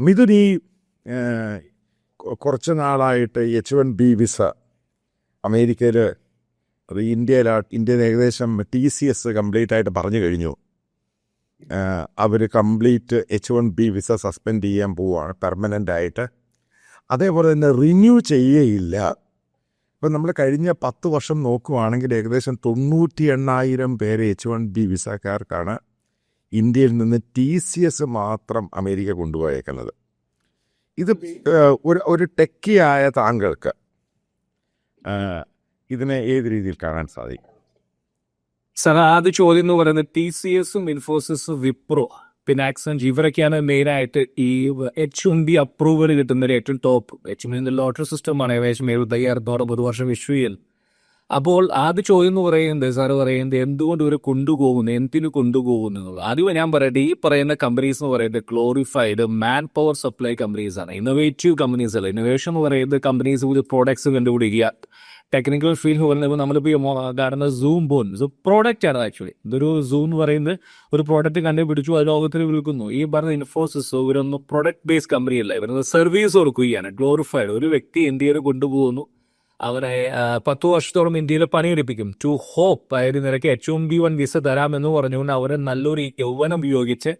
മിഥുൻ, ഈ കുറച്ച് നാളായിട്ട് H1B വിസ അമേരിക്കയിൽ, അത് ഇന്ത്യയിൽ ഏകദേശം TCS കംപ്ലീറ്റ് ആയിട്ട് പറഞ്ഞു കഴിഞ്ഞു. അവർ കംപ്ലീറ്റ് H1B വിസ സസ്പെൻഡ് ചെയ്യാൻ പോവുകയാണ് പെർമനൻ്റ് ആയിട്ട്. അതേപോലെ തന്നെ റിന്യൂ ചെയ്യുകയില്ല. ഇപ്പം നമ്മൾ കഴിഞ്ഞ 10 വർഷം നോക്കുവാണെങ്കിൽ ഏകദേശം 98,000 പേര് H1B വിസക്കാർക്കാണ് ഇന്ത്യയിൽ നിന്ന് TCS മാത്രം അമേരിക്ക കൊണ്ടുപോയേക്കുന്നത്. ഇത് ഒരു ടെക്കിയായ താങ്കൾക്ക് ഇതിനെ ഏത് രീതിയിൽ കാണാൻ സാധിക്കും? സാർ, ആദ്യ ചോദ്യം എന്ന് പറയുന്നത് TCSും ഇൻഫോസിസും വിപ്രോ പിന്നെ ആക്സെഞ്ച് ഇവരൊക്കെയാണ് മെയിനായിട്ട് ഈ H1B അപ്രൂവൽ കിട്ടുന്ന ഏറ്റവും ടോപ്പ്. H1B ലോട്ടറി സിസ്റ്റമാണ് ഏകദേശം 75,000 ഒരു വർഷം ഇഷ്യൂ ചെയ്യൽ. അപ്പോൾ ആദ്യ ചോദ്യം എന്ന് പറയുന്നത് സാറ് പറയുന്നത് എന്തുകൊണ്ട് ഇവർ കൊണ്ടുപോകുന്നു, എന്തിനു കൊണ്ടുപോകുന്നു എന്നുള്ളത്. ആദ്യം ഞാൻ പറയട്ടെ, ഈ പറയുന്ന കമ്പനീസ് എന്ന് പറയുന്നത് glorified man power supply companies ആണ്, ഇന്നോവേറ്റീവ് കമ്പനീസ് അല്ല. ഇന്നോവേഷൻ എന്ന് പറയുന്നത് കമ്പനീസ് ഒരു പ്രോഡക്ട്സ് കണ്ടുപിടിക്കുക. ടെക്നിക്കൽ ഫീൽഡ് പറയുന്നത് നമ്മളിപ്പോൾ കാണുന്ന സൂം പ്രോഡക്റ്റ് ആണ്. ആക്ച്വലി ഇതൊരു സൂം എന്ന് പറയുന്നത് ഒരു പ്രോഡക്റ്റ് കണ്ടുപിടിച്ചു, അത് ലോകത്തിൽ വിൽക്കുന്നു. ഈ പറഞ്ഞ ഇൻഫോസിസ് ഇവരൊന്നും പ്രൊഡക്റ്റ് ബേസ്ഡ് കമ്പനി അല്ല, ഇവരൊന്ന് സർവീസ് കൊടുക്കുകയാണ്. ഗ്ലോറിഫൈഡ് ഒരു വ്യക്തി ഇന്ത്യയിൽ കൊണ്ടുപോകുന്നു, അവരെ 10 വർഷത്തോളം ഇന്ത്യയിൽ പണിയെടുപ്പിക്കും. ടു ഹോപ്പ് അതായത് നിരക്ക് H1B1 വിസ തരാമെന്ന് പറഞ്ഞുകൊണ്ട് അവരെ നല്ലൊരു യൗവനം ഉപയോഗിച്ച്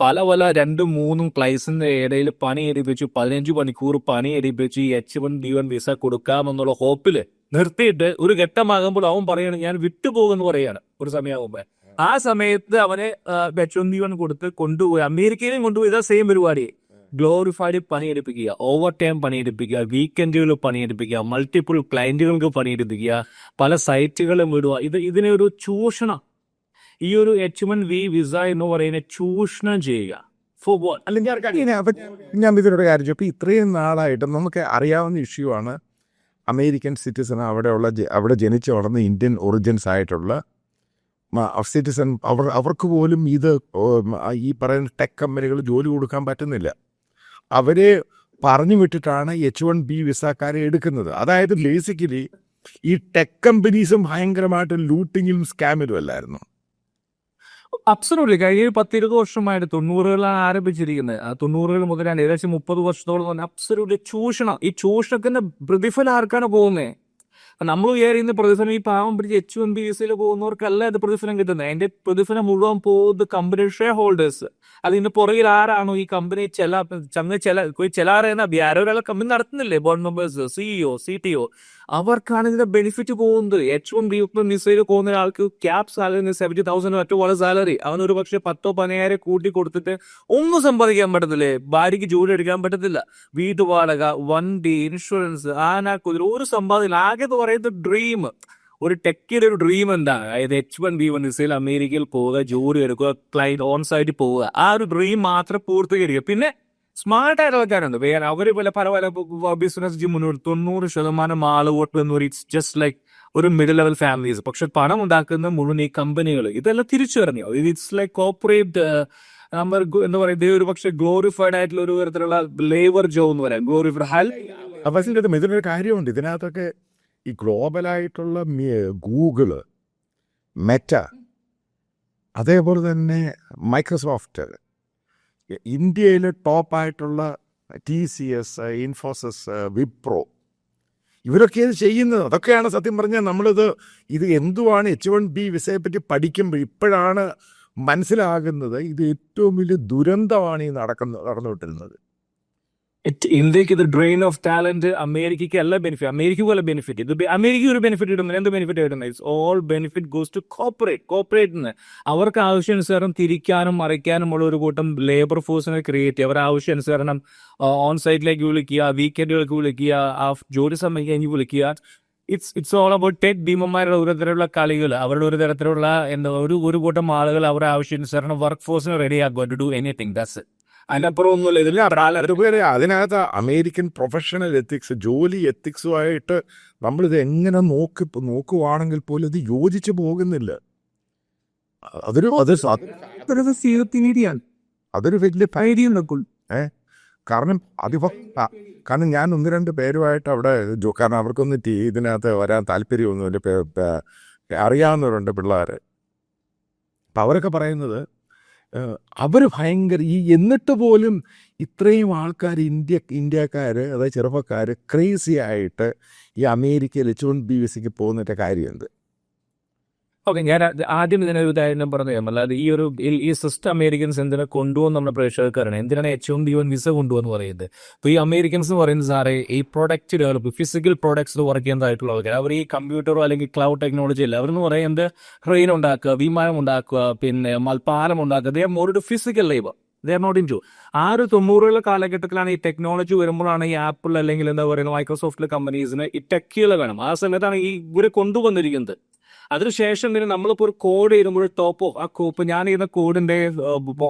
പല 2-3 ക്ലൈസിന്റെ ഇടയിൽ പണിയെടുപ്പിച്ചു, 15 മണിക്കൂർ പണിയെടുപ്പിച്ച് ഈ H1B1 വിസ കൊടുക്കാമെന്നുള്ള ഹോപ്പിൽ നിർത്തിയിട്ട് ഒരു ഘട്ടമാകുമ്പോൾ അവൻ പറയാണ് ഞാൻ വിട്ടുപോകുമെന്ന് പറയാണ് ഒരു സമയമാകുമ്പോൾ. ആ സമയത്ത് അവനെ H1B1 കൊടുത്ത് കൊണ്ടുപോയി അമേരിക്കയിലും കൊണ്ടുപോയി ഇതാ സെയിം പരിപാടി. ഗ്ലോറിഫൈഡ് പണിയെടുപ്പിക്കുക, ഓവർ ടൈം പണിയെടുപ്പിക്കുക, വീക്കെൻഡുകൾ പണിയെടുപ്പിക്കുക, മൾട്ടിപ്പിൾ ക്ലയന്റുകൾക്ക് പണിയെടുപ്പിക്കുക, പല സൈറ്റുകളും വിടുക. ഇതിനെ ഒരു ചൂഷണം, ഈ ഒരു H1B വിസ എന്ന് പറയുന്ന ചൂഷണം ചെയ്യുക. ഞാൻ ഇതിനൊരു കാര്യം ചോദിച്ചു. ഇപ്പം ഇത്രയും നാളായിട്ട് നമുക്ക് അറിയാവുന്ന ഇഷ്യൂ ആണ് അമേരിക്കൻ സിറ്റിസൺ, അവിടെ ജനിച്ചു വളർന്ന ഇന്ത്യൻ ഒറിജിൻസ് ആയിട്ടുള്ള സിറ്റിസൺ, അവർക്ക് പോലും ഇത് ഈ പറയുന്ന ടെക് കമ്പനികൾ ജോലി കൊടുക്കാൻ പറ്റുന്നില്ല. അവരെ പറഞ്ഞു വിട്ടിട്ടാണ് H1B വിസക്കാരെ എടുക്കുന്നത്. അതായത് ബേസിക്കലി ഈ ടെക് കമ്പനീസും ഭയങ്കരമായിട്ട് ലൂട്ടിങ്ങിലും സ്കാമിലും അല്ലായിരുന്നു. അബ്സല്യൂട്ട്ലി. കഴിഞ്ഞ 10-20 വർഷമായിട്ട് 90കളിലാണ് ആരംഭിച്ചിരിക്കുന്നത്. ആ 90കൾ മുതലാണ് ഏകദേശം 30 വർഷത്തോളം തന്നെ അബ്സല്യൂട്ട്ലി ചൂഷണം. ഈ ചൂഷണത്തിന്റെ പ്രതിഫലം ആർക്കാണ് പോകുന്നത്? നമ്മൾ വിചാരിക്കുന്ന പ്രതിഫലം ഈ പാവം പിടിച്ച് H1B വിസയിൽ പോകുന്നവർക്കല്ല ഇത് പ്രതിഫലം കിട്ടുന്നത്. അതിന്റെ പ്രതിഫലം മുഴുവൻ പോകുന്നത് കമ്പനി ഷെയർ ഹോൾഡേഴ്സ്. അതിന്റെ പുറകിൽ ആരാണോ ഈ കമ്പനി ആരോ ഒരാളെ കമ്പനി നടത്തുന്നില്ലേ, ബോർഡ് മെമ്പേഴ്സ്, CEO, CTO, അവർക്കാണ് ഇതിന്റെ ബെനിഫിറ്റ് പോകുന്നത്. H1B വിസയിൽ പോകുന്ന ഒരാൾക്ക് ക്യാപ് സാലറി 70,000 മറ്റോ സാലറി, അവനൊരു പക്ഷെ 10,000-15,000 കൂട്ടി കൊടുത്തിട്ട് ഒന്നും സമ്പാദിക്കാൻ പറ്റത്തില്ലേ? ഭാര്യയ്ക്ക് ജോലി എടുക്കാൻ പറ്റത്തില്ല, വീട്ടുവാടക, വണ്ടി, ഇൻഷുറൻസ്, കുതിര, ഒരു സമ്പാദ്യം. ആകെ എന്ന് പറയുന്നത് ഡ്രീം. ഒരു ടെക്കിയുടെ ഒരു ഡ്രീം എന്താണ്? അതായത് H1B1 വിസയിൽ അമേരിക്കയിൽ പോവുക, ജോലി എടുക്കുക, ക്ലൈന്റ് ഓൺ സൈറ്റിൽ പോവുക. ആ ഒരു ഡ്രീം മാത്രം പൂർത്തീകരിക്കുക. പിന്നെ സ്മാർട്ട് ആയിട്ട് ആൾക്കാരുണ്ട്, വേറെ അവര് പല ബിസിനസ് മുന്നോട്ട് 90% ആളുകോട്ട് എന്ന് പറയും ഇറ്റ്സ് ജസ്റ്റ് ലൈക്ക് ഒരു മിഡിൽ ലെവൽ ഫാമിലീസ്. പക്ഷെ പണം ഉണ്ടാക്കുന്ന മുഴുവൻ ഈ കമ്പനികൾ ഇതെല്ലാം തിരിച്ചറിഞ്ഞു. ഇറ്റ്സ് ലൈക്ക് കോർപ്പറേറ്റ് നമ്പർ എന്താ പറയുക, ഒരു പക്ഷെ ഗ്ലോറിഫൈഡ് ആയിട്ടുള്ള ഒരു തരത്തിലുള്ള ലേബർ ജോബ് എന്ന് പറയാം. ഗ്ലോറിഫൈഡ് ഇതിനൊരു കാര്യമുണ്ട്. ഇതിനകത്തൊക്കെ ഈ ഗ്ലോബലായിട്ടുള്ള ഗൂഗിള്, മെറ്റ, അതേപോലെ തന്നെ മൈക്രോസോഫ്റ്റ്, ഇന്ത്യയിൽ ടോപ്പായിട്ടുള്ള TCS, ഇൻഫോസിസ്, വിപ്രോ, ഇവരൊക്കെ ഇത് ചെയ്യുന്നത്. അതൊക്കെയാണ് സത്യം പറഞ്ഞാൽ ഇത് എന്തുവാണ് H1B വിസയെ പറ്റി പഠിക്കുമ്പോൾ ഇപ്പോഴാണ് മനസ്സിലാകുന്നത് ഇത് ഏറ്റവും വലിയ ദുരന്തമാണ് ഈ നടന്നുകൊണ്ടിരുന്നത്. ഇന്ത്യക്ക് ഇത് ഡ്രെയിൻ ഓഫ് ടാലന്റ്. അമേരിക്കയ്ക്ക് അല്ല ബെനിഫിറ്റ്, അമേരിക്ക പോലെ ബെനിഫിറ്റ്. ഇത് അമേരിക്ക ഒരു ബെനിഫിറ്റ് കിട്ടുന്നത്. എന്ത് ബെനിഫിറ്റ് കിട്ടുന്നത്? It's all benefit goes to corporate. അവർക്ക് ആവശ്യാനുസരണം തിരിക്കാനും മറിക്കാനുമുള്ള ഒരു കൂട്ടം ലേബർ ഫോഴ്സിനെ ക്രിയേറ്റ് ചെയ്യുക. അവരുടെ ആവശ്യാനുസരണം ഓൺ സൈറ്റിലേക്ക് വിളിക്കുക, വീക്കെൻഡുകൾക്ക് വിളിക്കുക, ജോലി സമയം കഴിഞ്ഞ് വിളിക്കുക. ഇറ്റ്സ് ഓൾ അബൌട്ട് ടെക് ഭീമന്മാരുടെ ഒരു തരത്തിലുള്ള കളികൾ, അവരുടെ ഒരു തരത്തിലുള്ള ഒരു കൂട്ടം ആളുകൾ അവരുടെ ആവശ്യാനുസരണം വർക്ക് ഫോഴ്സിനെ റെഡി ആക്കുക to do anything. That's it. അതിനപ്പുറം ഒന്നുമില്ല. അതിനകത്ത് അമേരിക്കൻ പ്രൊഫഷണൽ എത്തിക്സ്, ജോലി എത്തിക്സുമായിട്ട് നമ്മളിത് എങ്ങനെ നോക്കുവാണെങ്കിൽ പോലും ഇത് യോജിച്ച് പോകുന്നില്ല. അതൊരു വലിയ കാരണം ഞാൻ 1-2 പേരുമായിട്ട് അവിടെ, കാരണം അവർക്കൊന്നും ഇതിനകത്ത് വരാൻ താല്പര്യമൊന്നുമില്ല, അറിയാവുന്നവരുണ്ട് പിള്ളേർ. അപ്പം അവരൊക്കെ പറയുന്നത് അവർ ഭയങ്കര എന്നിട്ട് പോലും ഇത്രയും ആൾക്കാർ ഇന്ത്യക്കാർ അതായത് ചെറുപ്പക്കാർ ക്രേസി ആയിട്ട് ഈ അമേരിക്കയിൽ H1B വിസയ്ക്ക് പോകുന്നതിൻ്റെ കാര്യമുണ്ട്. ഓക്കെ, ഞാൻ ആദ്യം ഇതിനൊരു ഉദാഹരണം പറഞ്ഞു തരാം. അല്ലാതെ ഈ സിസ്റ്റം അമേരിക്കൻസ് എന്തിനാ കൊണ്ടുപോകുന്ന നമ്മുടെ പ്രേക്ഷകർക്കാരാണ് എന്തിനാണ് H1B1 വിസ കൊണ്ടുപോകുന്ന പറയുന്നത്. ഇപ്പോൾ ഈ അമേരിക്കൻസ് എന്ന് പറയുന്നത് സാറേ ഈ product develop physical products work ചെയ്യുന്നതായിട്ടുള്ള ആൾക്കാർ. അവർ ഈ കമ്പ്യൂട്ടറോ അല്ലെങ്കിൽ ക്ലൗഡ് ടെക്നോളജി അല്ല. അവരെന്ന് പറയുന്നത് ട്രെയിൻ ഉണ്ടാക്കുക, വിമാനം ഉണ്ടാക്കുക, പിന്നെ പാലം ഉണ്ടാക്കുക. They are more to physical labour, they are not in to. ആ ഒരു 90-കളുടെ കാലഘട്ടത്തിലാണ് ഈ ടെക്നോളജി വരുമ്പോഴാണ് ഈ ആപ്പിൾ അല്ലെങ്കിൽ എന്താ പറയുക മൈക്രോസോഫ്റ്റിലെ കമ്പനീസിന് ഈ ടെക്കുകൾ വേണം. ആ സമയത്താണ് ഈ ഇവരെ കൊണ്ടുവന്നിരിക്കുന്നത്. അതിനുശേഷം പിന്നെ നമ്മളിപ്പോൾ ഒരു കോഡ് ചെയ്യുമ്പോൾ ടോപ്പ് ഓഫ് ആ കോപ്പ് ഞാൻ ചെയ്യുന്ന കോഡിന്റെ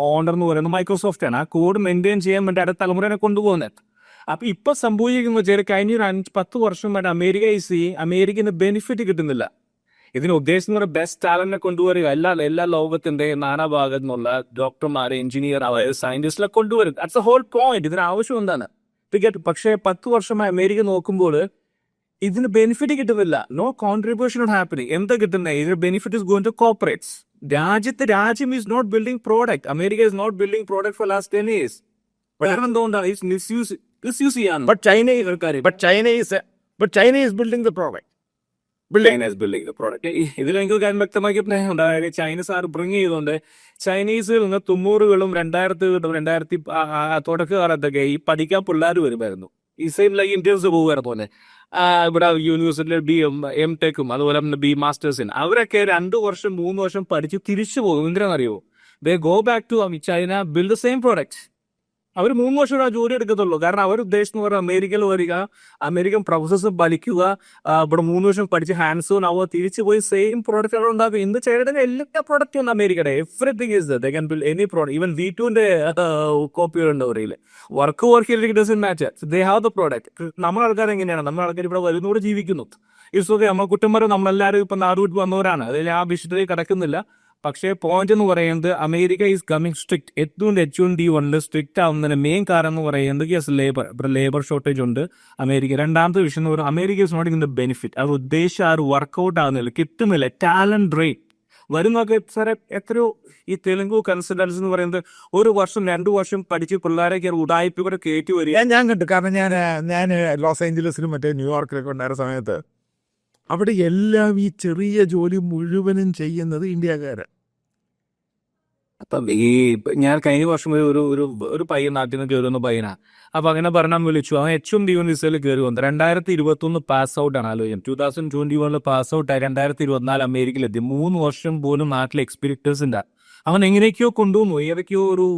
ഓണർ എന്ന് പറയുന്നത് മൈക്രോസോഫ്റ്റ് ആണ്. ആ കോഡ് മെയിൻറ്റെയിൻ ചെയ്യാൻ വേണ്ടി അടുത്ത തലമുറയെ കൊണ്ടുപോകുന്നത്. അപ്പൊ ഇപ്പൊ സംഭവിക്കുന്ന വെച്ചാൽ കഴിഞ്ഞ 10 വർഷമായിട്ട് അമേരിക്കന് ബെനിഫിറ്റ് കിട്ടുന്നില്ല. ഇതിന് ഉദ്ദേശിക്കുന്ന ബെസ്റ്റ് ടാലന്റിനെ കൊണ്ടുവരിക, എല്ലാ ലോകത്തിന്റെ നാനാഭാഗത്തു നിന്നുള്ള ഡോക്ടർമാരെ, എഞ്ചിനീയർ, സയന്റിസ്റ്റിനെ കൊണ്ടുവരും. That's a whole point. ഇതിന് ആവശ്യം എന്താണ്? പക്ഷേ 10 വർഷമായി അമേരിക്ക നോക്കുമ്പോൾ ഇതിന് ബെനിഫിറ്റ് കിട്ടുന്നില്ല. No contribution happening. എന്താ കിട്ടുന്നത്? ഇതിന് benefit is going to corporates. രാജ്യം is not building product. America is not building product for last 10 years. കാരണം എന്തുകൊണ്ടാണ് മിസ്യൂസ് ചെയ്യാൻ? China is building the product. ഇതിൽ എനിക്ക് കാര്യം വ്യക്തമാക്കി അതായത് ചൈനീസ് ആർ ബ്രിങ് ചെയ്തുകൊണ്ട് ചൈനീസിൽ നിന്ന് 90-കളും 2000 തുടക്കകാലത്തൊക്കെ ഈ പഠിക്കാൻ പിള്ളേർ വരുമായിരുന്നു. ഈ സെയിം ലൈക്ക് ഇന്ത്യൻസ് പോകുമായിരുന്നു പോലെ. ഇവിടെ യൂണിവേഴ്സിറ്റിയിൽ M.Tech അതുപോലെ ബി മാസ്റ്റേഴ്സിന് അവരൊക്കെ 2 വർഷം 3 വർഷം പഠിച്ച് തിരിച്ചു പോകും. എന്തിനാണെന്നറിയോ? They go back to China, build the same product. അവർ 3 വർഷം ആ ജോലി എടുക്കത്തുള്ളൂ. കാരണം അവർ ഉദ്ദേശിക്കുന്ന പറഞ്ഞാൽ അമേരിക്കയിൽ വരിക, അമേരിക്കൻ പ്രൊഫസേഴ്സ് പഠിക്കുക, ഇവിടെ 3 വർഷം പഠിച്ച് ഹാൻഡ്സ് ഓൺ ആവുക, തിരിച്ചു പോയി സെയിം പ്രോഡക്റ്റ് അവിടെ ഉണ്ടാക്കുക. ഇന്ന് ചൈനയുടെ എല്ലാ പ്രോഡക്റ്റും ഉണ്ട് അമേരിക്കയുടെ. Everything is they can build any product. Even V2ന്റെ കോപ്പികളുണ്ട് അവരിൽ. Work doesn't matter. They have the product. നമ്മുടെ ആൾക്കാർ എങ്ങനെയാണ്? നമ്മുടെ ആൾക്കാർ ഇവിടെ വരുന്നൂടെ ജീവിക്കുന്നു. It's okay. നമ്മൾ കുറ്റന്മാരും നമ്മളെല്ലാവരും ഇപ്പം നാട് വിട്ട് വന്നവരാണ്. അതിൽ ആ വിഷയത്തിൽ കിടക്കുന്നില്ല. പക്ഷേ പോയിന്റ് എന്ന് പറയുന്നത് അമേരിക്ക ഈസ് കമ്മിങ് സ്ട്രിക്റ്റ്. എന്തുകൊണ്ട് H1B1 സ്ട്രിക്റ്റ് ആവുന്നതിന് മെയിൻ കാരണം എന്ന് പറയുന്നത് യെസ് ലേബർ ഷോർട്ടേജ് ഉണ്ട് അമേരിക്ക. രണ്ടാമത്തെ വിഷയം എന്ന് പറയുന്നത് അമേരിക്ക is not in the benefit. അത് ഉദ്ദേശിച്ച ആ ഒരു വർക്കൗട്ട് ആകുന്നില്ല, കിട്ടുന്നില്ല. ടാലന്റ് റേറ്റ് വരുന്നൊക്കെ സാറെ എത്രയോ ഈ തെലുങ്കു കൺസൾട്ടൻസ് എന്ന് പറയുന്നത് 1 വർഷം 2 വർഷം പഠിച്ച് പിള്ളേരൊക്കെ ഉടായ്പ കൂടെ കയറ്റി വരിക. ഞാൻ കണ്ടു. കാരണം ഞാൻ ലോസ് ഏഞ്ചലസിലും മറ്റേ ന്യൂയോർക്കിലൊക്കെ ഉണ്ടായിരുന്ന സമയത്ത് അവിടെ എല്ലാം ഈ ചെറിയ ജോലി മുഴുവനും ചെയ്യുന്നത് ഇന്ത്യക്കാര്. അപ്പം ഞാൻ കഴിഞ്ഞ വർഷം ഒരു പയ്യൻ നാട്ടിൽ നിന്ന് കയറുന്ന പയ്യനാ. അപ്പൊ അങ്ങനെ പറഞ്ഞാൽ വിളിച്ചു. അവൻ H1B1 വിസയിൽ കയറി വന്നു. 2021 പാസ് ഔട്ട് ആണ്. ആലോചിക്കും 2021 പാസ് ഔട്ട് ആയി 2024 അമേരിക്കയിലെത്തി. 3 വർഷം പോലും നാട്ടിലെ എക്സ്പീരിയൻസ് ഉണ്ട്. അവൻ എങ്ങനെയൊക്കെയോ കൊണ്ടുവന്നു. ഏതൊക്കെയോ ഒരു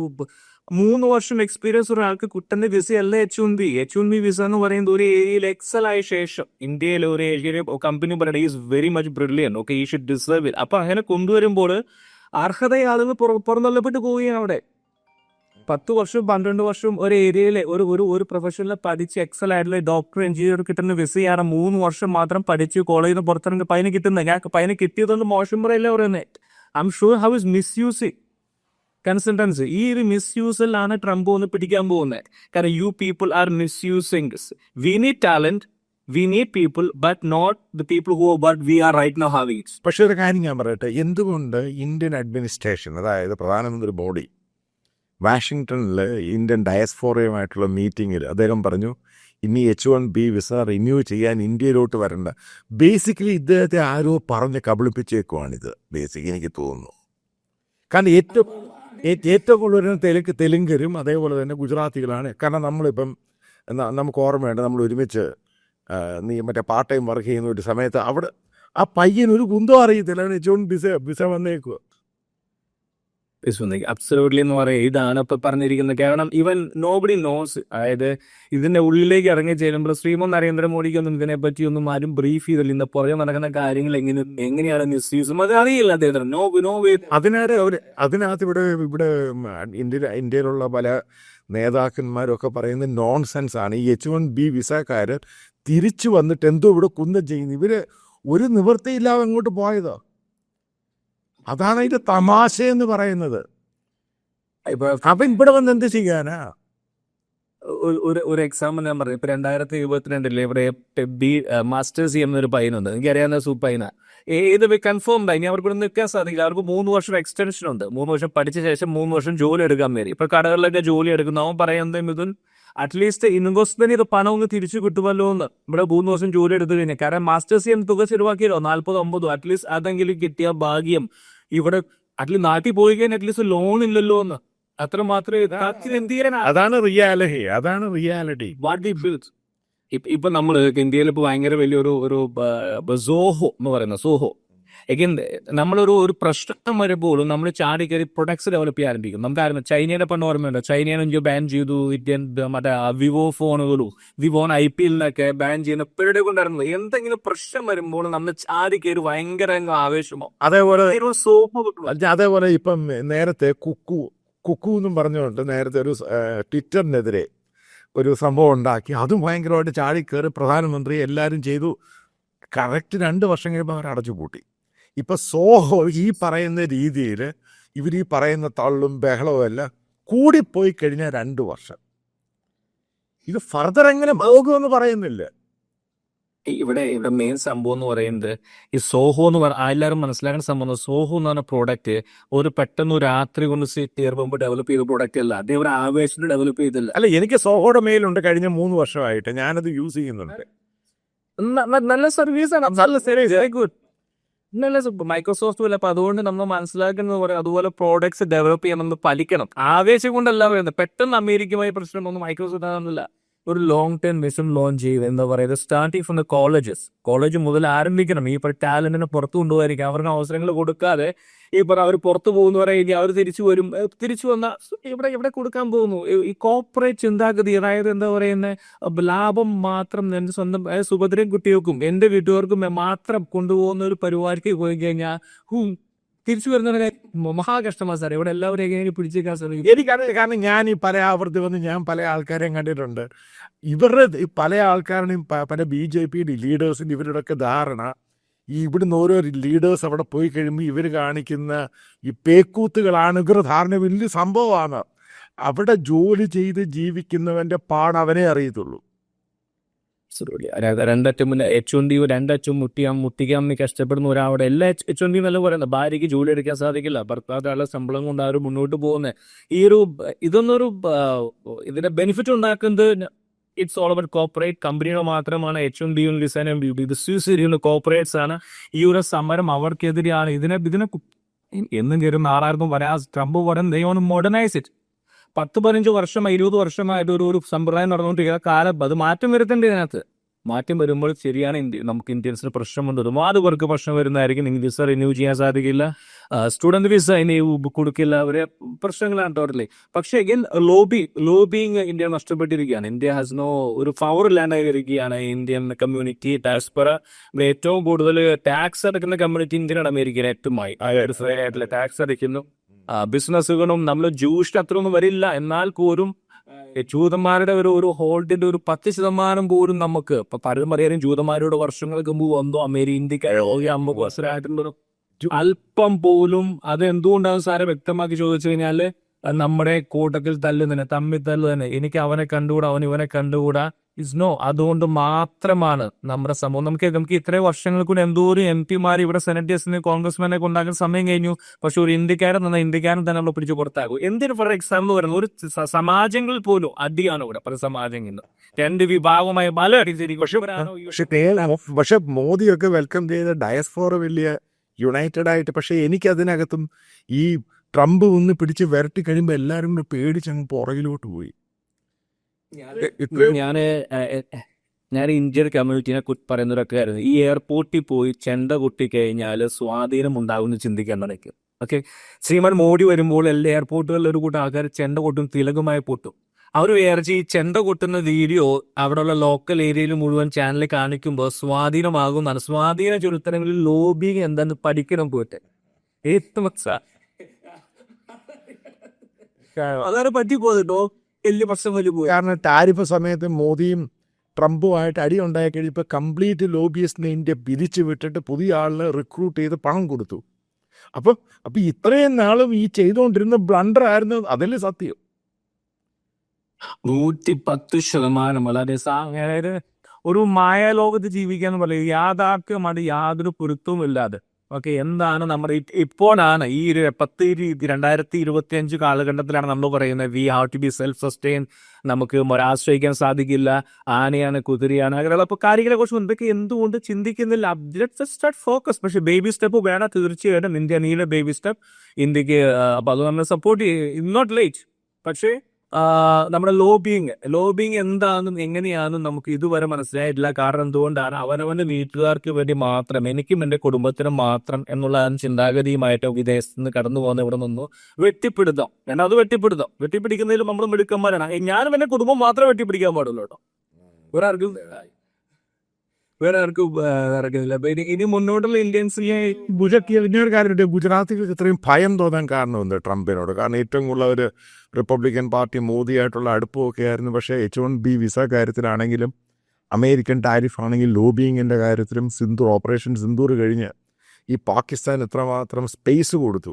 3 വർഷം എക്സ്പീരിയൻസ് ഒരാൾക്ക് കിട്ടുന്ന വിസയല്ല H1B വിസ എന്ന് പറയുന്നത് ഒരു ഏരിയയിൽ എക്സൽ ആയ ശേഷം ഇന്ത്യയിലെ ഒരു ഏരിയയിലെ കമ്പനി പറയുന്നത് is very much brilliant. Okay, ഈ ഷുഡ് ഡിസേർവ് ഇറ്റ്. അപ്പൊ അങ്ങനെ കൊണ്ടുവരുമ്പോൾ അർഹതയാളുകൾ പുറന്തള്ളപ്പെട്ട് പോവുകയാണ്. അവിടെ 10 വർഷം 12 വർഷം ഒരു ഏരിയയിലെ ഒരു പ്രൊഫഷനിൽ പഠിച്ച് എക്സൽ ആയിട്ടുള്ള ഡോക്ടർ, എഞ്ചിനീയർ കിട്ടുന്ന വിസയാണ് 3 വർഷം മാത്രം പഠിച്ച് കോളേജിൽ നിന്ന് പുറത്തിറങ്ങി പയ്യന് കിട്ടുന്നത്. ഞാൻ പയ്യന് കിട്ടിയതുകൊണ്ട് മോശം പറയല്ല പറയുന്നത്. I'm sure how is misusing consultancy. ഈ ഒരു മിസ്യൂസിലാണ് ട്രംപ് ഒന്ന് പിടിക്കാൻ പോകുന്നത്. കാരണം you people are misusing. We need talent, we need people, but not the people who but we are right now having it. പക്ഷേ ഒരു കാര്യം ഞാൻ പറയട്ടെ, എന്തുകൊണ്ട് ഇന്ത്യൻ അഡ്മിനിസ്ട്രേഷൻ, അതായത് പ്രധാനമന്ത്രി മോഡി വാഷിങ്ടണിൽ ഇന്ത്യൻ ഡയസ്ഫോറയുമായിട്ടുള്ള മീറ്റിങ്ങിൽ അദ്ദേഹം പറഞ്ഞു ഇനി H1B വിസ റിന്യൂ ചെയ്യാൻ ഇന്ത്യയിലോട്ട് വരണ്ട. ബേസിക്കലി ഇദ്ദേഹത്തെ ആരോ പറഞ്ഞ് കബളിപ്പിച്ചേക്കുവാണിത് ബേസിക്കലി എനിക്ക് തോന്നുന്നു. കാരണം ഏറ്റവും കൂടുതൽ തെലുങ്കരും അതേപോലെ തന്നെ ഗുജറാത്തികളാണ്. കാരണം നമ്മളിപ്പം നമുക്ക് ഓർമ്മയുണ്ട്, നമ്മൾ ഒരുമിച്ച് മറ്റേ പാർട്ട് ടൈം വർക്ക് ചെയ്യുന്ന ഒരു സമയത്ത് അവിടെ ആ പയ്യനൊരു കുന്തം അറിയത്തില്ല, H1B വിസ വന്നേക്കുക. അബ്സല്യൂട്ട്ലി എന്ന് പറയുക ഇതാണ് ഇപ്പൊ പറഞ്ഞിരിക്കുന്നത്. കാരണം ഈവൻ നോബഡി നോസ്. അതായത് ഇതിന്റെ ഉള്ളിലേക്ക് ഇറങ്ങി ചേരുമ്പോൾ ശ്രീമോൻ നരേന്ദ്രമോദിക്കൊന്നും ഇതിനെ പറ്റി ഒന്നും ആരും ബ്രീഫ് ചെയ്തില്ല. ഇന്ന് പുറകെ നടക്കുന്ന കാര്യങ്ങൾ എങ്ങനെയാണ് മിസ്യൂസും അത് അറിയില്ല അദ്ദേഹത്തിന്. അതിനകത്ത് ഇവിടെ ഇന്ത്യയിലുള്ള പല നേതാക്കന്മാരൊക്കെ പറയുന്നത് നോൺസെൻസ് ആണ്. ഈ H1B വിസക്കാർ തിരിച്ചു വന്നിട്ട് എന്തോ ഇവിടെ കുന്തം ചെയ്യുന്നു. ഇവര് ഒരു നിവൃത്തിയില്ലാതെ അങ്ങോട്ട് പോയതോ. അതാണ് അതിന്റെ തമാശ എന്ന് പറയുന്നത്. അവൻ ഇവിടെ വന്ന് എന്ത് ചെയ്യാനാ? ഒരു എക്സാമ്പിൾ ഞാൻ പറഞ്ഞു. ഇപ്പൊ 2022 ഇവിടെ മാസ്റ്റേഴ്സ് ചെയ്യുന്ന ഒരു പയ്യനുണ്ട്, എനിക്കറിയാവുന്ന സൂപ്പൈന. ഇത് കൺഫേംഡ് ഇനി അവർക്ക് ഇവിടെ നിൽക്കാൻ സാധിക്കില്ല. അവർക്ക് 3 വർഷം എക്സ്റ്റൻഷൻ ഉണ്ട്. 3 വർഷം പഠിച്ച ശേഷം 3 വർഷം ജോലി എടുക്കാൻ വരും. ഇപ്പൊ കടകളിലൊക്കെ ജോലി എടുക്കുന്ന അവൻ പറയുന്നത് മിഥുൻ, അറ്റ്ലീസ്റ്റ് ഇൻവെസ്റ്റ്മെന്റ് ഇത് പണം ഒന്ന് തിരിച്ചു കിട്ടുമല്ലോ എന്ന്. ഇവിടെ 3 വർഷം ജോലി എടുത്തു കഴിഞ്ഞാൽ, കാരണം മാസ്റ്റേഴ്സ് ചെയ്യുന്ന തുക ചെലവാക്കിയല്ലോ 40-50, അറ്റ്ലീസ്റ്റ് അതെങ്കിലും കിട്ടിയ ഭാഗ്യം. ഇവിടെ അറ്റ്ലീസ്റ്റ് നാട്ടിൽ പോയി കഴിഞ്ഞാൽ അറ്റ്ലീസ്റ്റ് ലോൺ ഇല്ലല്ലോ എന്ന്. അത്ര മാത്രമേ അതാണ് റിയാലിറ്റി. ഇപ്പൊ നമ്മള് ഇന്ത്യയിൽ ഇപ്പൊ ഭയങ്കര വലിയൊരു സോഹോ എന്ന് പറയുന്ന സോഹോ എഗൈൻ നമ്മളൊരു പ്രശ്നം വരുമ്പോഴും നമ്മൾ ചാടി കയറി പ്രൊഡക്ട്സ് ഡെവലപ്പ് ചെയ്യാൻ ആരംഭിക്കും. നമുക്കായിരുന്നു ചൈനയുടെ പണ്ട് ഓർമ്മയുണ്ടോ? ചൈനയാണ് ബാൻ ചെയ്തു ഇന്ത്യൻ മറ്റേ വിവോ ഫോണുകളും വിവോൺ IPL-നൊക്കെ ബാൻ ചെയ്യുന്ന പരിപാടി കൊണ്ടായിരുന്നു. എന്തെങ്കിലും പ്രശ്നം വരുമ്പോൾ നമ്മൾ ചാടി കയറി ഭയങ്കര ആവേശമോ. അതേപോലെ ഇപ്പം നേരത്തെ കുക്കു എന്നും പറഞ്ഞുകൊണ്ട് നേരത്തെ ഒരു ട്വിറ്ററിനെതിരെ ഒരു സംഭവം ഉണ്ടാക്കി. അതും ഭയങ്കരമായിട്ട് ചാടിക്കയറി പ്രധാനമന്ത്രി എല്ലാവരും ചെയ്തു. കറക്റ്റ് 2 വർഷം കഴിയുമ്പോൾ അവർ അടച്ചു പൂട്ടി. ഇപ്പം സോഹോ ഈ പറയുന്ന രീതിയിൽ ഇവർ ഈ പറയുന്ന തള്ളും ബഹളവും എല്ലാം കൂടിപ്പോയി കഴിഞ്ഞാൽ 2 വർഷം ഇത് ഫർദർ എങ്ങനെ പോകുമെന്ന് പറയുന്നില്ല. ഇവിടെ മെയിൻ സംഭവം എന്ന് പറയുന്നത് ഈ സോഹോ എന്ന് എല്ലാവരും മനസ്സിലാക്കുന്ന സംഭവം. സോഹോ എന്ന് പറഞ്ഞ പ്രോഡക്റ്റ് ഒരു പെട്ടെന്ന് രാത്രി കൊണ്ട് ചേർക്കുമ്പോൾ ഡെവലപ്പ് ചെയ്ത പ്രോഡക്റ്റ് അല്ല. അതേ ഒരു ആവേശത്തിൽ ഡെവലപ്പ് ചെയ്തില്ല. അല്ല, എനിക്ക് സോഹോയുടെ മെയിലുണ്ട്. കഴിഞ്ഞ 3 വർഷമായിട്ട് ഞാനത് യൂസ് ചെയ്യുന്നുണ്ട്. നല്ല സർവീസാണ്, നല്ല സർവീസ്, വെരി ഗുഡ്. നല്ല മൈക്രോസോഫ്റ്റ് പോലെ. അപ്പൊ അതുകൊണ്ട് നമ്മൾ മനസ്സിലാക്കുന്നത് പറയാം, അതുപോലെ പ്രോഡക്ട്സ് ഡെവലപ്പ് ചെയ്യാൻ നമ്മൾ പഠിക്കണം. ആവേശം കൊണ്ടല്ല വരുന്നത്. പെട്ടെന്ന് അമേരിക്കയുമായി പ്രശ്നമൊന്നും മൈക്രോസോഫ്റ്റ് ആണെന്നില്ല. ഒരു ലോങ് ടേം വിഷൻ ലോഞ്ച് ചെയ്ത് എന്താ പറയുക, സ്റ്റാർട്ടിങ് ഫ്രം ദ കോളേജ് മുതൽ ആരംഭിക്കണം. ഈ ടാലന്റിനെ പുറത്തു കൊണ്ടുപോകാതിരിക്കും. അവർക്ക് അവസരങ്ങൾ കൊടുക്കാതെ അവർ പുറത്തു പോകുന്ന പറയുക, അവർ തിരിച്ചു വന്ന ഇവിടെ കൊടുക്കാൻ പോകുന്നു. ഈ കോർപ്പറേറ്റ് ചിന്താഗതി, അതായത് എന്താ പറയുന്നത്, ലാഭം മാത്രം എന്റെ സ്വന്തം സുഭദ്രയും കുട്ടികൾക്കും എന്റെ വീട്ടുകാർക്കും മാത്രം കൊണ്ടുപോകുന്ന ഒരു പരിപാടിക്ക് പോയി കഴിഞ്ഞാൽ തിരിച്ചു വരുന്നവരെ മഹാകഷ്ടമാണ് സാർ. ഇവിടെ എല്ലാവരും എങ്ങനെ പിടിച്ചേക്കാൻ സാധിക്കും? എനിക്കറിയാം, കാരണം ഞാൻ ഈ പല ആവർത്തി വന്ന് ഞാൻ പല ആൾക്കാരെയും കണ്ടിട്ടുണ്ട്. ഇവരുടെ പല ആൾക്കാരുടെയും പല BJP ലീഡേഴ്സിൻ്റെ ഇവരുടെയൊക്കെ ധാരണ, ഈ ഇവിടുന്ന് ഓരോ ലീഡേഴ്സ് അവിടെ പോയി കഴിയുമ്പോൾ ഇവർ കാണിക്കുന്ന ഈ പേക്കൂത്തുകളാണ് ഇവരുടെ ധാരണ വലിയ സംഭവമാണ്. അവിടെ ജോലി ചെയ്ത് ജീവിക്കുന്നവൻ്റെ പാട് അവനെ അറിയത്തുള്ളൂ. രണ്ടറ്റം H1B 2 അറ്റം മുട്ടിക്കാൻ കഷ്ടപ്പെടുന്ന ഒരാളുടെ എല്ലാ H1B നല്ല പറയുന്നത് ഭാര്യയ്ക്ക് ജോലി എടുക്കാൻ സാധിക്കില്ല. ഭർത്താവ് ശമ്പളം കൊണ്ട് അവർ മുന്നോട്ട് പോകുന്നത്. ഇതിന്റെ ബെനിഫിറ്റ് ഉണ്ടാക്കുന്നത് ഇറ്റ്സ് ഓൾ അബൌട്ട് കോർപ്പറേറ്റ് കമ്പനികൾ മാത്രമാണ്. H1B ഡിസൈൻ ചെയ്യുന്ന കോർപ്പറേറ്റ്സ് ആണ്. ഈ ഒരു സമരം അവർക്കെതിരെയാണ്. ഇതിനെ എന്നും കയറും ആറായിരം പറയാ. ട്രംപ് പറയുന്നത് they want to modernise it. 10-15 വർഷമായി 20 വർഷമായിട്ട് ഒരു സമ്പ്രദായം നടന്നുകൊണ്ടിരിക്കുന്ന കാലം അത് മാറ്റം വരുത്തേണ്ടത്. ഇതിനകത്ത് മാറ്റം വരുമ്പോൾ ശരിയാണ് നമുക്ക് ഇന്ത്യൻസിന് പ്രശ്നമുണ്ട്. ഒരുപാട് പേർക്ക് പ്രശ്നം വരുന്നതായിരിക്കും. നിങ്ങൾക്ക് വിസ റിന്യൂ ചെയ്യാൻ സാധിക്കില്ല, സ്റ്റുഡന്റ് വിസ ഇനി കൊടുക്കില്ല, അവരെ പ്രശ്നങ്ങളാണ് ടോട്ടലി. പക്ഷേ അഗൈൻ ലോബിങ് ഇന്ത്യ നഷ്ടപ്പെട്ടിരിക്കുകയാണ്. ഇന്ത്യ ഹാസ് നോ ഒരു പവർ ഇല്ലാണ്ടായിരിക്കുകയാണ്. ഇന്ത്യൻ കമ്മ്യൂണിറ്റി ടാക്സ്പെറ ഏറ്റവും കൂടുതൽ ടാക്സ് അടക്കുന്ന കമ്മ്യൂണിറ്റി ഇന്ത്യയിലാണ്. അമേരിക്കയിൽ ഏറ്റവും ആയിട്ടുള്ള ടാക്സ് അടയ്ക്കുന്നു. ബിസിനസ്സുകളും നമ്മൾ ജൂഷിന് അത്രയൊന്നും വരില്ല. എന്നാൽ പോലും ജൂതന്മാരുടെ ഒരു ഹോൾഡിന്റെ ഒരു 10% പോലും നമുക്ക് ഇപ്പൊ പലരും അറിയാനും ജൂതന്മാരോട് വർഷങ്ങൾക്ക് മുമ്പ് വന്നോ ഇന്ത്യക്ക് 50 വർഷമായിട്ടുള്ളൊരു അല്പം പോലും അത് എന്തുകൊണ്ടാണ് സാറെ വ്യക്തമാക്കി ചോദിച്ചു കഴിഞ്ഞാല് നമ്മുടെ കൂട്ടത്തിൽ തമ്മിൽ തല്ലു തന്നെ. എനിക്ക് അവനെ കണ്ടുകൂടാ, അവൻ ഇവനെ കണ്ടുകൂടാ. അതുകൊണ്ട് മാത്രമാണ് നമ്മുടെ സമൂഹം. നമുക്ക് ഇത്രയും വർഷങ്ങൾക്കൂടെ എന്തോരം MP-മാർ ഇവിടെ സെനറ്റേഴ്സിന് കോൺഗ്രസ്മാനെ കൊണ്ടാക്കാൻ സമയം കഴിഞ്ഞു. പക്ഷെ ഒരു ഇന്ത്യക്കാരൻ തന്നെ നമ്മൾ പിടിച്ചു പുറത്താകും. എന്തിനു ഫോർ എക്സാമ്പിൾ പറയുന്നത്, ഒരു സമാജങ്ങളിൽ പോലും അടിയാണ് ഇവിടെ പല സമാജങ്ങളിൽ 2 വിഭാഗമായി പല അടിച്ചിരിക്കും. പക്ഷെ മോദിയൊക്കെ വെൽക്കം ചെയ്ത ഡയസ്പോറ വലിയ യുണൈറ്റഡ് ആയിട്ട്. പക്ഷെ എനിക്കതിനകത്തും ഈ ട്രംപ് ഒന്ന് പിടിച്ച് വരട്ടി കഴിയുമ്പോൾ എല്ലാവരും കൂടെ പേടിച്ചങ്ങ് പുറകിലോട്ട് പോയി. ഞാൻ ഇന്ത്യൻ കമ്മ്യൂണിറ്റിനെ പറയുന്നവരൊക്കെ ആയിരുന്നു, ഈ എയർപോർട്ടിൽ പോയി ചെണ്ട കൊട്ടിക്കഴിഞ്ഞാൽ സ്വാധീനം ഉണ്ടാകുമെന്ന് ചിന്തിക്കാൻ തുടങ്ങി. ഓക്കെ, ശ്രീമാൻ മോഡി വരുമ്പോൾ എല്ലാ എയർപോർട്ടുകളിൽ ഒരു കൂട്ടം ആൾക്കാർ ചെണ്ട കൊട്ടും, തിലകമായി പൊട്ടും. അവർ വിചാരിച്ച് ഈ ചെണ്ട കൊട്ടുന്ന വീഡിയോ അവിടെയുള്ള ലോക്കൽ ഏരിയയിൽ മുഴുവൻ ചാനലിൽ കാണിക്കുമ്പോൾ സ്വാധീനമാകുന്നതാണ്. സ്വാധീന ചുരുത്തരങ്ങളിൽ ലോബിങ് എന്താന്ന് പഠിക്കണം പോയിട്ട് അതാണ് പറ്റിപ്പോകുന്നുണ്ടോ. വലിയ പ്രശ്നം വലിയ പോയി. കാരണം ടാരിഫ് സമയത്ത് മോദിയും ട്രംപുമായിട്ട് അടി ഉണ്ടായി കഴിയുമ്പോൾ കംപ്ലീറ്റ് ലോബിയസ്റ്റിനെ ഇന്ത്യ പിരിച്ചു വിട്ടിട്ട് പുതിയ ആളിനെ റിക്രൂട്ട് ചെയ്ത് പണം കൊടുത്തു. അപ്പം ഇത്രയും നാളും ഈ ചെയ്തുകൊണ്ടിരുന്ന ബ്ലണ്ടർ ആയിരുന്നു. അതല്ലേ സത്യം. 110% വളരെ അതായത് ഒരു മായാലോകത്ത് ജീവിക്കാന്ന് പറയും, യാഥാർത്ഥ്യമായിട്ട് യാതൊരു പൊരുത്തവും ഇല്ലാതെ. ഓക്കെ, എന്താണ് നമ്മുടെ ഇപ്പോഴാണ് ഈ ഒരു 2025 കാലഘട്ടത്തിലാണ് നമ്മൾ പറയുന്നത് we have to be self sustain, നമുക്ക് ആശ്രയിക്കാൻ സാധിക്കില്ല, ആനയാണ് കുതിരയാണ്, അങ്ങനെയുള്ള ഇപ്പോൾ കാര്യങ്ങളെ കുറിച്ച് മുൻപൊക്കെ എന്തുകൊണ്ട് ചിന്തിക്കുന്നില്ല? Start focus. പക്ഷെ ബേബി സ്റ്റെപ്പ് വേണം തീർച്ചയായിട്ടും. ഇന്ത്യ നീല ബേബി സ്റ്റെപ്പ് ഇന്ത്യക്ക്. അപ്പോൾ അത് നമ്മൾ സപ്പോർട്ട് ചെയ്യും, നോട്ട് ലേറ്റ്. പക്ഷേ നമ്മുടെ ലോബിങ് എന്താണെന്നും എങ്ങനെയാണെന്നും നമുക്ക് ഇതുവരെ മനസ്സിലായിട്ടില്ല. കാരണം എന്തുകൊണ്ടാണ്? അവനവന്റെ വീട്ടുകാർക്ക് വേണ്ടി മാത്രം, എനിക്കും എൻ്റെ കുടുംബത്തിനും മാത്രം എന്നുള്ള ചിന്താഗതിയുമായിട്ട് വിദേശത്ത് നിന്ന് കടന്നു പോകുന്ന ഇവിടെ നിന്നു വെട്ടിപ്പിടുത്തം. അത് വെട്ടിപ്പിടിക്കുന്നതിൽ നമ്മൾ മിടുക്കന്മാരാണ്. ഞാനും എൻ്റെ കുടുംബം മാത്രമേ വെട്ടിപ്പിടിക്കാൻ പാടുള്ളൂ കേട്ടോ, വേറെ ആർക്കും ഇറക്കുന്നില്ല. അപ്പൊ ഇനി മുന്നോട്ടുള്ള ഇന്ത്യൻസിനെ ഒരു കാര്യമുണ്ട്, ഗുജറാത്തികൾക്ക് ഇത്രയും ഭയം തോന്നാൻ കാരണമുണ്ട് ട്രംപിനോട്. കാരണം ഏറ്റവും കൂടുതൽ അവർ റിപ്പബ്ലിക്കൻ പാർട്ടി മോദിയായിട്ടുള്ള അടുപ്പമൊക്കെ ആയിരുന്നു. പക്ഷേ H1B വിസ കാര്യത്തിലാണെങ്കിലും അമേരിക്കൻ ടാരിഫ് ആണെങ്കിലും ലോബിയിങ്ങിൻ്റെ കാര്യത്തിലും ഓപ്പറേഷൻ സിന്ദൂർ കഴിഞ്ഞ് ഈ പാകിസ്ഥാൻ എത്രമാത്രം സ്പേസ് കൊടുത്തു.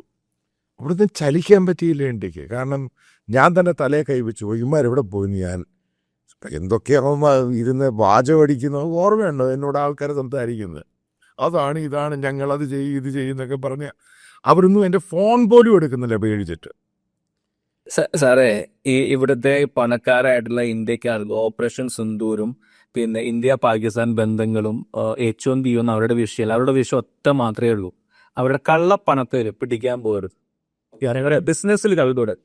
അവിടുന്ന് ചലിക്കാൻ പറ്റിയില്ല ഇന്ത്യക്ക്. കാരണം ഞാൻ തന്നെ തലയെ കൈവച്ചു, ഇവന്മാരെവിടെ പോയിന്ന്. ഞാൻ എന്തൊക്കെയാകുമ്പോൾ ഇരുന്ന് വാചമടിക്കുന്നത് ഓർമ്മയുണ്ടോ എന്നോട് ആൾക്കാർ സംസാരിക്കുന്നത്? അതാണ് ഇതാണ് ഞങ്ങളത് ചെയ്യും ഇത് ചെയ്യുന്നൊക്കെ പറഞ്ഞ് അവരൊന്നും എൻ്റെ ഫോൺ പോലും എടുക്കുന്നില്ല പേടിച്ചിട്ട്. സാറേ, ഈ ഇവിടുത്തെ പണക്കാരായിട്ടുള്ള ഇന്ത്യക്കാർ ഓപ്പറേഷൻ സിന്ദൂരും പിന്നെ ഇന്ത്യ പാകിസ്ഥാൻ ബന്ധങ്ങളും H1B ഒന്നും അവരുടെ വിഷയമല്ല. അവരുടെ വിഷയം ഒറ്റ മാത്രമേ ഉള്ളൂ, അവരുടെ കള്ളപ്പണത്തിൽ പിടിക്കാൻ പോകരുത്. ഞങ്ങളുടെ ബിസിനസ്സിൽ കൈ തൊടരുത്.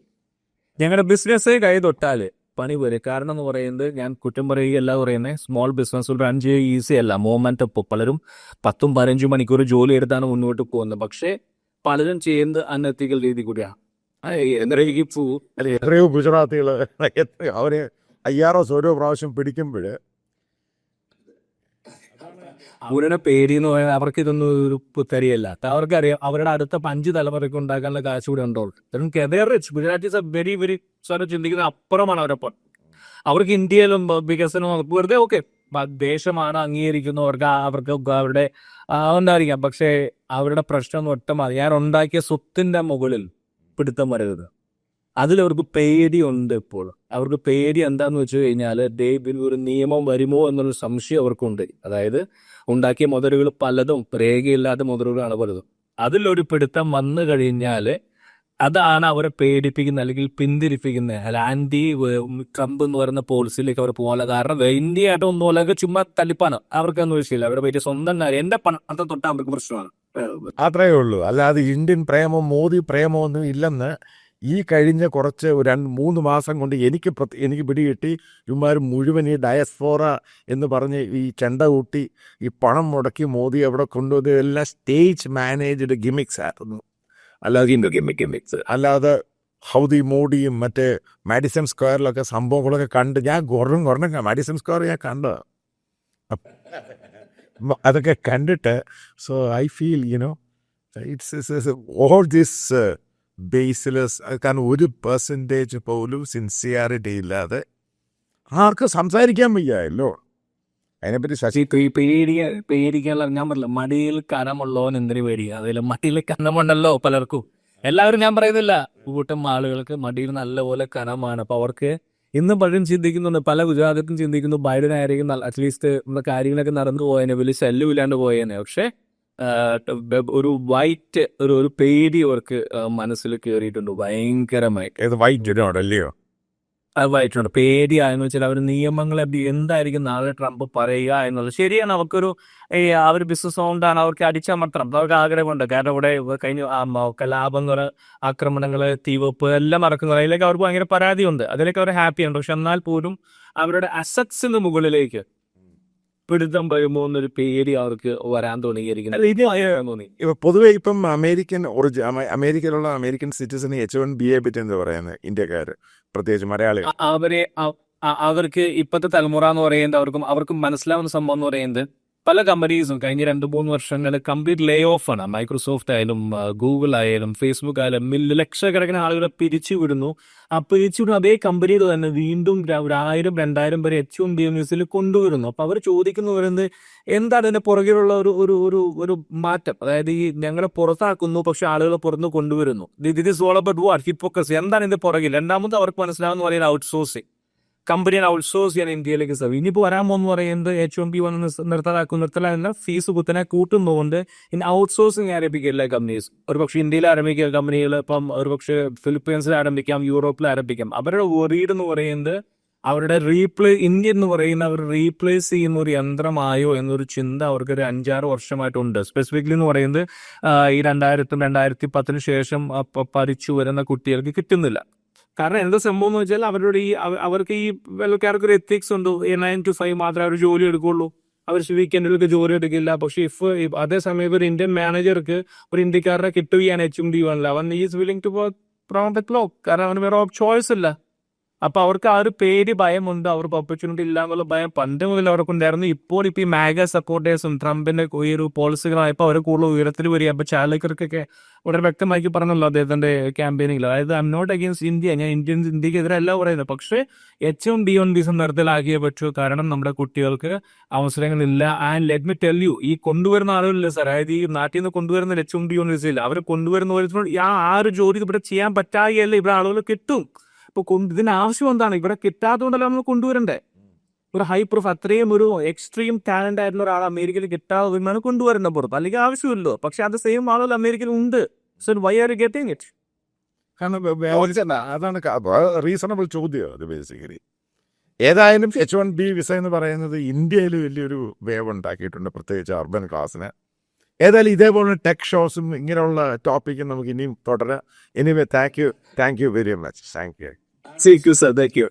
ഞങ്ങളുടെ ബിസിനസ് കൈ തൊട്ടാൽ പണി വരും. കാരണം എന്ന് പറയുന്നത്, ഞാൻ കുറ്റം പറയുകയല്ല പറയുന്നത്, സ്മോൾ ബിസിനസ് റൺ ചെയ്യുക ഈസി അല്ല. മൂവ്മെന്റ് ഇപ്പോൾ പലരും 10-15 മണിക്കൂർ ജോലി എടുത്താണ് മുന്നോട്ട് പോകുന്നത്. പക്ഷേ പലരും ചെയ്യുന്നത് അനധികൃത രീതി കൂടിയാണ്. എത്രയോ ഗുജറാത്തികൾ അവരെ 5-6 ഓരോ പ്രാവശ്യം പിടിക്കുമ്പോൾ അവരുടെ പേടി എന്ന് പറയുന്നത് അവർക്ക് ഇതൊന്നും ഒരു പുത്തരിയല്ല. അവർക്കറിയാം അവരുടെ അടുത്ത 5 തലമുറയ്ക്ക് ഉണ്ടാക്കാനുള്ള കാശ് കൂടെ ഉണ്ടോ. Gujarati is A very very ചിന്തിക്കുന്ന അപ്പുറമാണ് അവരപ്പോൾ. അവർക്ക് ഇന്ത്യയിലും വികസനം വെറുതെ ഓക്കെ ദേശമാണ് അംഗീകരിക്കുന്നവർക്ക് അവരുടെ ഉണ്ടായിരിക്കാം. പക്ഷേ അവരുടെ പ്രശ്നം ഒട്ടമാതി ഞാൻ ഉണ്ടാക്കിയ സ്വത്തിന്റെ മുകളിൽ പിടുത്തം വരരുത്. അതിലവർക്ക് പേടിയുണ്ട്. ഇപ്പോൾ അവർക്ക് പേടി എന്താന്ന് വെച്ച് കഴിഞ്ഞാൽ ഒരു നിയമം വരുമോ എന്നൊരു സംശയം അവർക്കുണ്ട്. അതായത് ഉണ്ടാക്കിയ മുതലുകൾ പലതും രേഖയില്ലാത്ത മുതലുകളാണ് പലതും. അതിലൊരു പിടുത്തം വന്നു കഴിഞ്ഞാൽ അതാണ് അവരെ പേടിപ്പിക്കുന്നത് അല്ലെങ്കിൽ പിന്തിരിപ്പിക്കുന്നത്. അല്ല, ആന്റി ട്രംപ് എന്ന് പറയുന്ന പോളിസിയിലേക്ക് അവർ പോകാനുള്ള കാരണം ഇന്ത്യ ആയിട്ട് ഒന്നും അല്ലെങ്കിൽ ചുമ്മാ തല്ലിപ്പാണ്. അവർക്കൊന്നും വിഷയമില്ല. അവരുടെ പേര് സ്വന്തം കാര്യം, എന്റെ പണം അത് തൊട്ടാൽ അവർക്ക് പ്രശ്നമാണ്. അത്രയേ ഉള്ളൂ. അല്ലാതെ ഇന്ത്യൻ പ്രേമോ മോദി പ്രേമോ ഒന്നും ഇല്ലെന്ന് ഈ കഴിഞ്ഞ കുറച്ച് 2-3 മാസം കൊണ്ട് എനിക്ക് പിടികിട്ടി. ഇവന്മാർ മുഴുവൻ ഈ ഡയസ്പോറ എന്ന് പറഞ്ഞ് ഈ ചെണ്ട കൂട്ടി ഈ പണം മുടക്കി മോദി അവിടെ കൊണ്ടുവന്നത് എല്ലാം സ്റ്റേജ് മാനേജ്ഡ് ഗിമിക്സ് ആയിരുന്നു. അല്ലാതെ ഹൗദി മോഡിയും മറ്റേ മാഡിസൺ സ്ക്വയറിലൊക്കെ സംഭവങ്ങളൊക്കെ കണ്ട് ഞാൻ കുറഞ്ഞ മാഡിസൺ സ്ക്വയർ ഞാൻ കണ്ടത്. അതൊക്കെ കണ്ടിട്ട് so I feel it's all this baseless. കാരണം 1% പോലും സിൻസിയറിറ്റി ഇല്ലാതെ ആർക്കും സംസാരിക്കാൻ വയ്യല്ലോ അതിനെപ്പറ്റി. ശശി പേടിക്കാനുള്ള ഞാൻ പറഞ്ഞില്ല, മടിയിൽ കനമുള്ളവൻ എന്തിനു പേടിക്കുക? അതിൽ മടിയിൽ കനമുണ്ടല്ലോ പലർക്കും. എല്ലാവരും ഞാൻ പറയുന്നില്ല, കൂട്ടം ആളുകൾക്ക് മടിയിൽ നല്ലപോലെ കനമാണ്. അപ്പൊ അവർക്ക് ഇന്നും പലരും ചിന്തിക്കുന്നുണ്ട്, പല ഗുജറാത്തും ചിന്തിക്കുന്നു ബൈഡൻ ആയിരിക്കും അറ്റ്ലീസ്റ്റ് നമ്മുടെ കാര്യങ്ങളൊക്കെ നടന്നു പോയേനെ, വലിയ ശല്യമില്ലാണ്ട് പോയേനെ. പക്ഷെ ഒരു വൈറ്റ് ഒരു പേടി അവർക്ക് മനസ്സിൽ കയറിയിട്ടുണ്ട് ഭയങ്കരമായിട്ട്. വൈറ്റോടല്ലയോ അത് വായിട്ടുണ്ട്. പേടിയായെന്ന് വെച്ചാൽ അവർ നിയമങ്ങളെ എന്തായിരിക്കും നാളെ ട്രംപ് പറയുക എന്നുള്ളത്. ശരിയാണ്, അവർക്കൊരു അവർ ബിസിനസ് കൊണ്ടാണ് അവർക്ക് അടിച്ചമർത്തണം, അവർക്ക് ആഗ്രഹമുണ്ട്. കാരണം ഇവിടെ കഴിഞ്ഞ കലാപങ്ങൾ, ആക്രമണങ്ങൾ, തീവെപ്പ് എല്ലാം നടക്കുന്നത്, അതിലേക്ക് അവർക്ക് ഭയങ്കര പരാതിയുണ്ട്. അതിലേക്ക് അവർ ഹാപ്പിയാണ്. പക്ഷെ എന്നാൽ പോലും അവരുടെ അസറ്റ്സിന് മുകളിലേക്ക് പിടുത്തം വരുമോ എന്നൊരു പേടി അവർക്ക് വരാൻ തുടങ്ങിയിരിക്കുന്നത്. ഇത് തോന്നി. പൊതുവെ ഇപ്പം അമേരിക്കയിലുള്ള അമേരിക്കൻ സിറ്റിസൺ H1B പറ്റി എന്താ പറയുന്നത് ഇന്ത്യക്കാർ, പ്രത്യേകിച്ച് മലയാളികൾ? അവർക്ക് ഇപ്പോഴത്തെ തലമുറ എന്ന് പറയുന്നത് അവർക്കും മനസ്സിലാവുന്ന സംഭവം എന്ന് പറയുന്നത് പല കമ്പനീസും കഴിഞ്ഞ 2-3 വർഷങ്ങളിൽ കംപ്ലീറ്റ് ലേ ഓഫ് ആണ്. മൈക്രോസോഫ്റ്റ് ആയാലും ഗൂഗിൾ ആയാലും ഫേസ്ബുക്ക് ആയാലും ലക്ഷക്കണക്കിന് ആളുകളെ പിരിച്ചുവിടുന്നു. ആ പിരിച്ചുവിടുന്ന അതേ കമ്പനിയിൽ തന്നെ വീണ്ടും 1000-2000 പേരെ H1B ന്യൂസിൽ കൊണ്ടുവരുന്നു. അപ്പൊ അവർ ചോദിക്കുന്നു പറയുന്നത് എന്താണ് അതിന്റെ പുറകിലുള്ള ഒരു മാറ്റം? അതായത് ഈ ഞങ്ങളെ പുറത്താക്കുന്നു പക്ഷെ ആളുകളെ പുറത്ത് കൊണ്ടുവരുന്നു. This is all about what? Hypocrisy. എന്താണ് ഇതിന്റെ പുറകിൽ? രണ്ടാമത് അവർക്ക് മനസ്സിലാവുന്ന പറയുന്നത് ഔട്ട്സോഴ്സിങ്. കമ്പനിയെ ഔട്ട്സോഴ്സ് ചെയ്യാൻ ഇന്ത്യയിലേക്ക് സാധിക്കും. ഇനിയിപ്പോൾ വരാൻ പോകുന്ന പറയുന്നത് H1B വന്ന് നിർത്തലാക്കുന്ന ഫീസ് കുത്തനെ കൂട്ടുന്നതുകൊണ്ട് ഇനി ഔട്ട്സോഴ്സിങ് ആരംഭിക്കില്ല കമ്പനീസ്. ഒരുപക്ഷെ ഇന്ത്യയിൽ ആരംഭിക്കുക കമ്പനികൾ, ഇപ്പം ഒരുപക്ഷെ ഫിലിപ്പീൻസിൽ ആരംഭിക്കാം, യൂറോപ്പിൽ ആരംഭിക്കാം. അവരുടെ വറീഡ് എന്ന് പറയുന്നത് അവരുടെ ഇന്ത്യ എന്ന് പറയുന്ന അവർ റീപ്ലേസ് ചെയ്യുന്ന ഒരു യന്ത്രമായോ എന്നൊരു ചിന്ത അവർക്ക് ഒരു 5-6 വർഷമായിട്ടുണ്ട്. സ്പെസിഫിക്കലി എന്ന് പറയുന്നത് ഈ 2000-2010 ശേഷം പഠിച്ചു വരുന്ന കുട്ടികൾക്ക് കിട്ടുന്നില്ല. കാരണം എന്താ സംഭവം എന്ന് വെച്ചാൽ അവർക്ക് ഈ വെള്ളക്കാർക്ക് ഒരു എത്തിക്സ് ഉണ്ട്. 9 to 5 മാത്രമേ അവർ ജോലി എടുക്കുള്ളൂ. അവർ വീക്കെൻഡിലൊക്കെ ജോലി എടുക്കില്ല. പക്ഷെ അതേ സമയം ഒരു ഇന്ത്യൻ മാനേജർക്ക് ഒരു ഇന്ത്യക്കാരനെ കിട്ടുകയാണ് H1B വന്നില്ല, അവൻ ഈസ് വില്ലിംഗ് ടു വർക്ക്. കാരണം അവന് വേറെ ചോയ്സ് ഇല്ല. അപ്പൊ അവർക്ക് ആ ഒരു പേര് ഭയമുണ്ട്, അവർക്ക് ഓപ്പർച്യൂണിറ്റി ഇല്ല എന്നുള്ള ഭയം പണ്ട് മുതൽ അവർക്കുണ്ടായിരുന്നു. ഇപ്പോൾ ഈ മാഗ സപ്പോർട്ടേഴ്സും ട്രംപിന്റെ ഈ ഒരു പോളിസികളായപ്പോൾ അവർ കൂടുതൽ ഉയരത്തിൽ വരിക. അപ്പൊ ചാലക്കർക്കൊക്കെ വളരെ വ്യക്തമാക്കി പറഞ്ഞല്ലോ അദ്ദേഹത്തിന്റെ ക്യാമ്പയിനിൽ, അതായത് I'm not against India, ഞാൻ ഇന്ത്യക്കെതിരല്ല പറയുന്നത്, പക്ഷേ H1B നിർത്തലാക്കിയേ പറ്റൂ. കാരണം നമ്മുടെ കുട്ടികൾക്ക് അവസരങ്ങളില്ല. And let me tell you, ഈ കൊണ്ടുവരുന്ന ആളുകളില്ല സാർ, അതായത് ഈ നാട്ടിൽ നിന്ന് കൊണ്ടുവരുന്ന H1B ഇല്ല, അവർ കൊണ്ടുവരുന്ന ആ ഒരു ജോലി ഇവിടെ ചെയ്യാൻ പറ്റാതെയല്ല ഇവിടെ ആളുകൾ കിട്ടും. ഇപ്പൊ ഇതിന് ആവശ്യം എന്താണ്? ഇവിടെ കിട്ടാത്തതുകൊണ്ടല്ല നമ്മൾ കൊണ്ടുവരണ്ടേ. ഒരു ഹൈ പ്രൂഫ് അത്രയും ഒരു എക്സ്ട്രീം ടാലന്റ് ആയിട്ടുള്ള ഒരാൾ അമേരിക്കയിൽ കിട്ടാതെ കൊണ്ടുവരേണ്ട പുറത്ത്, അല്ലെങ്കിൽ ആവശ്യമില്ലോ. പക്ഷെ അത് സെയിം ആളുകൾ അമേരിക്കയിൽ ഉണ്ട്. So why are you getting it? കാരണം അതാണ് റീസണബിൾ ചോദ്യം അത് ബേസിക്കലി. ഏതായാലും H1B വിസ എന്ന് പറയുന്നത് ഇന്ത്യയിൽ വലിയൊരു വേവ് ഉണ്ടാക്കിയിട്ടുണ്ട്, പ്രത്യേകിച്ച് അർബൻ ക്ലാസ്സിന്. ഏതായാലും ഇതേപോലെ ടെക് ഷോസും ഇങ്ങനെയുള്ള ടോപ്പിക്കും നമുക്ക് ഇനിയും തുടരാം. Anyway thank you very much. Thank you. Thank you, sir. Thank you.